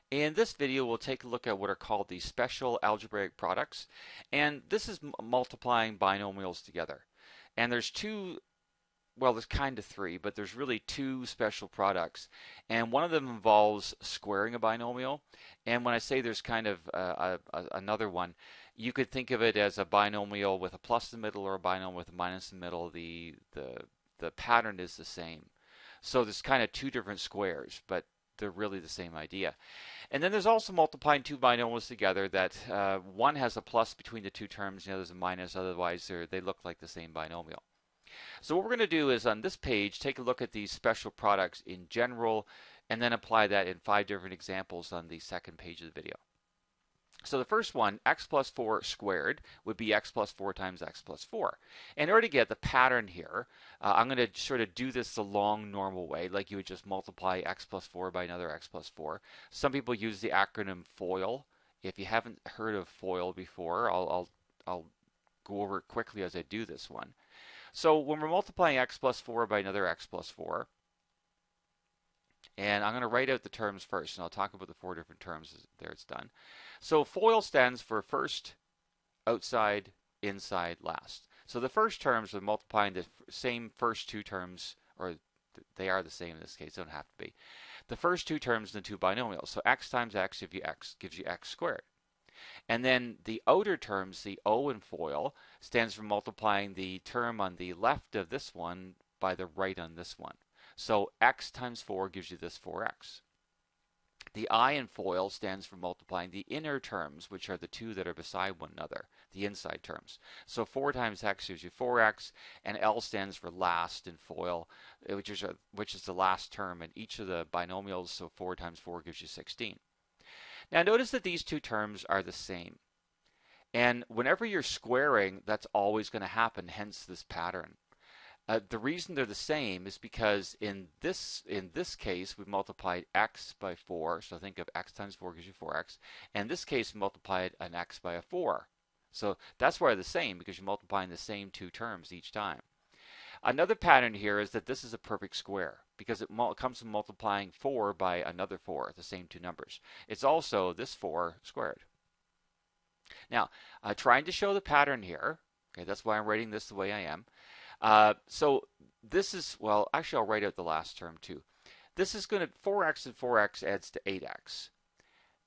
In this video, we'll take a look at what are called the special algebraic products, and this is multiplying binomials together. And there's two, well, there's kind of three, but there's really two special products, and one of them involves squaring a binomial. And when I say there's kind of another one, you could think of it as a binomial with a plus in the middle or a binomial with a minus in the middle. The pattern is the same. So there's kind of two different squares, but they're really the same idea. And then there's also multiplying two binomials together that one has a plus between the two terms, the other is a minus, otherwise they look like the same binomial. So what we're going to do is on this page take a look at these special products in general and then apply that in 5 different examples on the second page of the video. So the first one, x plus 4 squared, would be x plus 4 times x plus 4. And in order to get the pattern here, I'm going to sort of do this the long normal way, like you would just multiply x plus 4 by another x plus 4. Some people use the acronym FOIL. If you haven't heard of FOIL before, I'll go over it quickly as I do this one. So when we're multiplying x plus 4 by another x plus 4, and I'm going to write out the terms first, and I'll talk about the 4 different terms there it's done. So FOIL stands for first, outside, inside, last. So the first terms are multiplying the same first two terms, or they are the same in this case, they don't have to be. The first two terms in the two binomials. So x times x gives you x squared. And then the outer terms, the O in FOIL, stands for multiplying the term on the left of this one by the right on this one. So x times 4 gives you this 4x. The I in FOIL stands for multiplying the inner terms, which are the two that are beside one another, the inside terms. So 4 times x gives you 4x, and L stands for last in FOIL, which is the last term in each of the binomials, so 4 times 4 gives you 16. Now notice that these two terms are the same. And whenever you're squaring, that's always going to happen, hence this pattern. The reason they're the same is because in this case we multiplied x by 4, so think of x times 4 gives you 4x. And in this case we multiplied an x by a 4. So that's why they're the same, because you're multiplying the same two terms each time. Another pattern here is that this is a perfect square because it comes from multiplying 4 by another 4, the same two numbers. It's also this 4 squared. Now, trying to show the pattern here, okay, that's why I'm writing this the way I am. So this is, well, actually I'll write out the last term too. This is going to, 4x and 4x adds to 8x.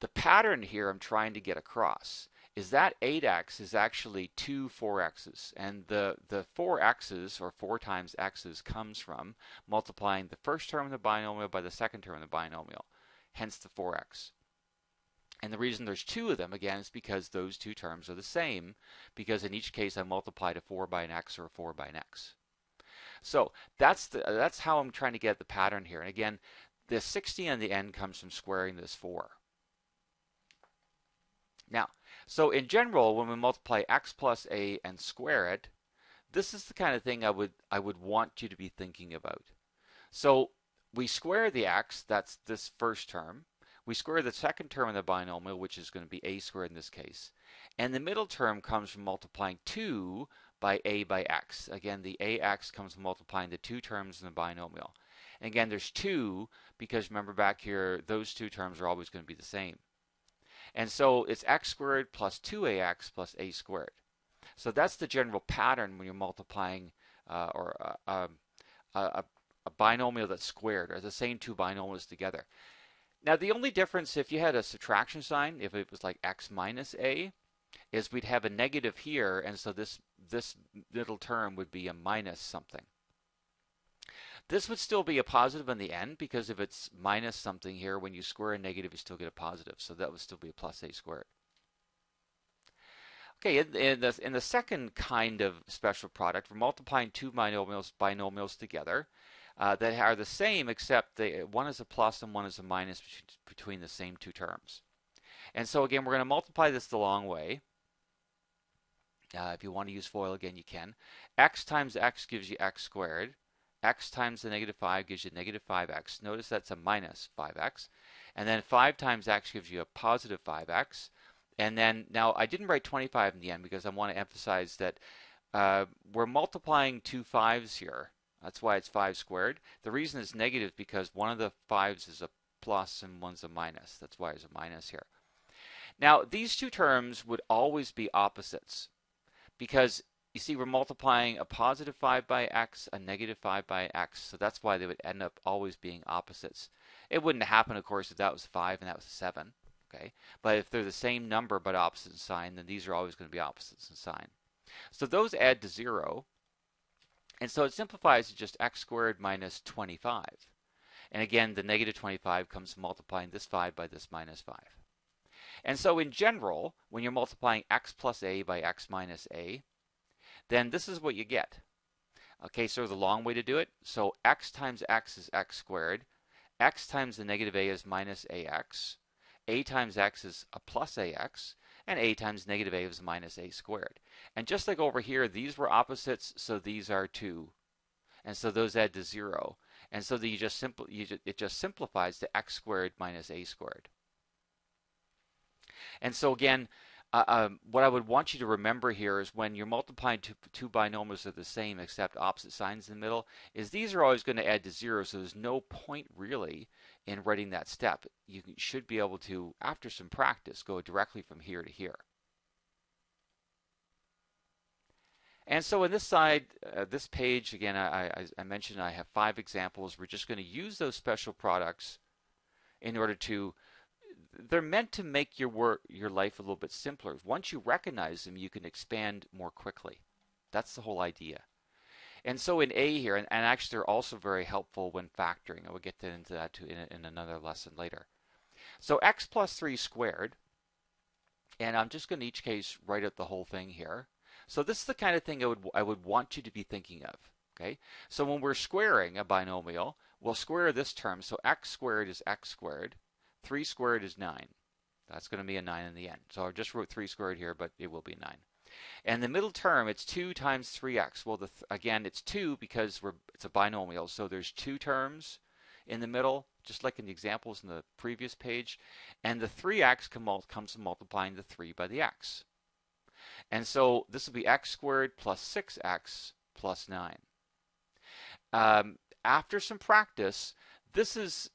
The pattern here I'm trying to get across is that 8x is actually two 4x's, and the 4x's, or 4 times x's, comes from multiplying the first term of the binomial by the second term of the binomial, hence the 4x. And the reason there's two of them, again, is because those two terms are the same, because in each case I multiplied a 4 by an x or a 4 by an x. So that's how I'm trying to get the pattern here. And again, the 16 on the end comes from squaring this 4. Now, so in general, when we multiply x plus a and square it, this is the kind of thing I would want you to be thinking about. So we square the x, that's this first term. We square the second term of the binomial, which is going to be a squared in this case. And the middle term comes from multiplying 2 by a by x. Again, the ax comes from multiplying the two terms in the binomial. And again, there's 2 because remember back here, those two terms are always going to be the same. And so it's x squared plus 2ax plus a squared. So that's the general pattern when you're multiplying a binomial that's squared, or the same two binomials together. Now the only difference if you had a subtraction sign, if it was like x minus a, is we'd have a negative here, and so this middle term would be a minus something. This would still be a positive in the end, because if it's minus something here, when you square a negative, you still get a positive. So that would still be a plus a squared. Okay, in the second kind of special product, we're multiplying two binomials together that are the same, except one is a plus and one is a minus between the same two terms. And so again, we're going to multiply this the long way. If you want to use FOIL again, you can. X times x gives you x squared. X times the negative 5 gives you negative 5x. Notice that's a minus 5x. And then 5 times x gives you a positive 5x. And then, now I didn't write 25 in the end because I want to emphasize that we're multiplying two 5's here. That's why it's 5 squared. The reason it's negative is because one of the 5's is a plus and one's a minus. That's why there's a minus here. Now, these two terms would always be opposites because you see we're multiplying a positive 5 by x, a negative 5 by x, so that's why they would end up always being opposites. It wouldn't happen, of course, if that was 5 and that was 7, okay? But if they're the same number but opposite in sign, then these are always going to be opposites in sign. So those add to 0, and so it simplifies to just x squared minus 25. And again, the negative 25 comes from multiplying this 5 by this minus 5. And so in general, when you're multiplying x plus a by x minus a, then this is what you get. Okay, so the long way to do it. So x times x is x squared. X times the negative a is minus ax. A times x is a plus ax. And a times negative a is minus a squared. And just like over here, these were opposites, so these are 2. And so those add to 0. And so that it just simplifies to x squared minus a squared. And so again, what I would want you to remember here is when you're multiplying two binomials that are the same except opposite signs in the middle, is these are always going to add to 0, so there's no point really in writing that step. You should be able to, after some practice, go directly from here to here. And so in this side, this page, again, I mentioned I have 5 examples. We're just going to use those special products in order to, they're meant to make your life a little bit simpler. Once you recognize them, you can expand more quickly. That's the whole idea. And so in A here, and actually they're also very helpful when factoring. I will get into that too in another lesson later. So x plus 3 squared, and I'm just going to in each case write out the whole thing here. So this is the kind of thing I would want you to be thinking of. Okay, so when we're squaring a binomial, we'll square this term. So x squared is x squared. 3 squared is 9. That's going to be a 9 in the end. So I just wrote 3 squared here, but it will be 9. And the middle term, it's 2 times 3x. Well, again, it's 2 because it's a binomial. So there's 2 terms in the middle, just like in the examples in the previous page. And the 3x comes from multiplying the 3 by the x. And so this will be x squared plus 6x plus 9. After some practice, this is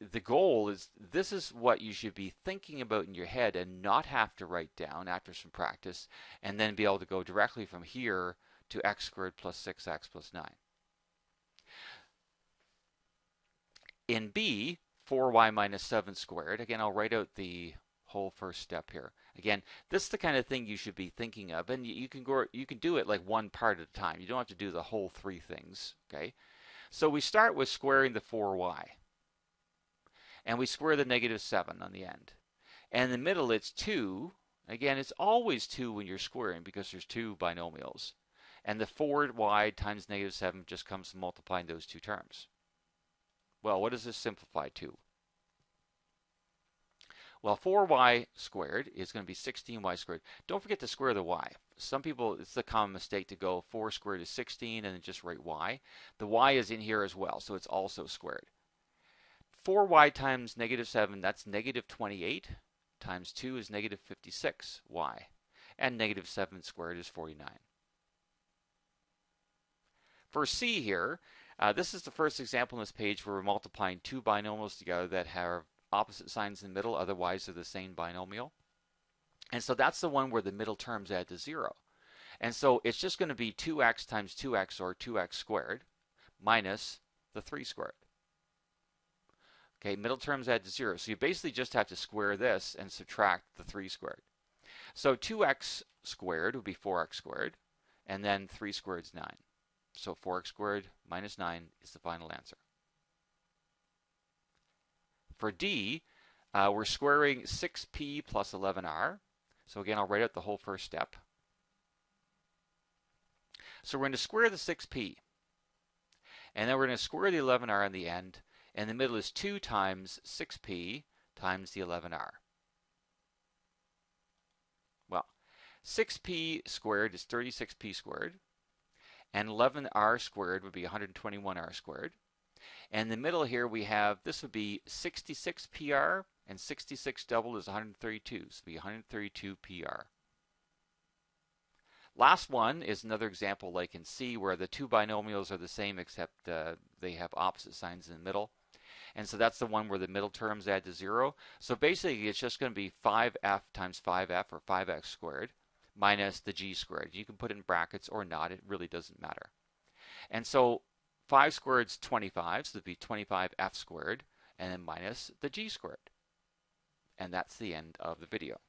the goal is this is what you should be thinking about in your head and not have to write down after some practice, and then be able to go directly from here to x squared plus 6x plus 9. In B, 4y minus 7 squared, again, I'll write out the whole first step here. Again, this is the kind of thing you should be thinking of, and you can do it like one part at a time. You don't have to do the whole 3 things, okay? So we start with squaring the 4y. And we square the negative 7 on the end. And in the middle, it's 2. Again, it's always 2 when you're squaring because there's 2 binomials. And the 4y times negative 7 just comes from multiplying those 2 terms. Well, what does this simplify to? Well, 4y squared is going to be 16y squared. Don't forget to square the y. Some people, it's a common mistake to go 4 squared is 16 and then just write y. The y is in here as well, so it's also squared. 4y times negative 7, that's negative 28, times 2 is negative 56y. And negative 7 squared is 49. For C here, this is the first example on this page where we're multiplying 2 binomials together that have opposite signs in the middle, otherwise they're the same binomial. And so that's the one where the middle terms add to 0. And so it's just going to be 2x times 2x, or 2x squared, minus the 3 squared. Okay, middle terms add to 0. So you basically just have to square this and subtract the 3 squared. So 2x squared would be 4x squared, and then 3 squared is 9. So 4x squared minus 9 is the final answer. For D, we're squaring 6p plus 11r. So again, I'll write out the whole first step. So we're going to square the 6p. And then we're going to square the 11r in the end. And the middle is 2 times 6p times the 11r. Well, 6p squared is 36p squared. And 11r squared would be 121r squared. And in the middle here we have, this would be 66pr, and 66 doubled is 132, so it would be 132pr. Last one is another example like in C where the 2 binomials are the same except they have opposite signs in the middle. And so that's the one where the middle terms add to 0. So basically it's just going to be 5f times 5f or 5x squared minus the g squared. You can put it in brackets or not, it really doesn't matter. And so 5 squared is 25, so it'd be 25f squared, and then minus the g squared. And that's the end of the video.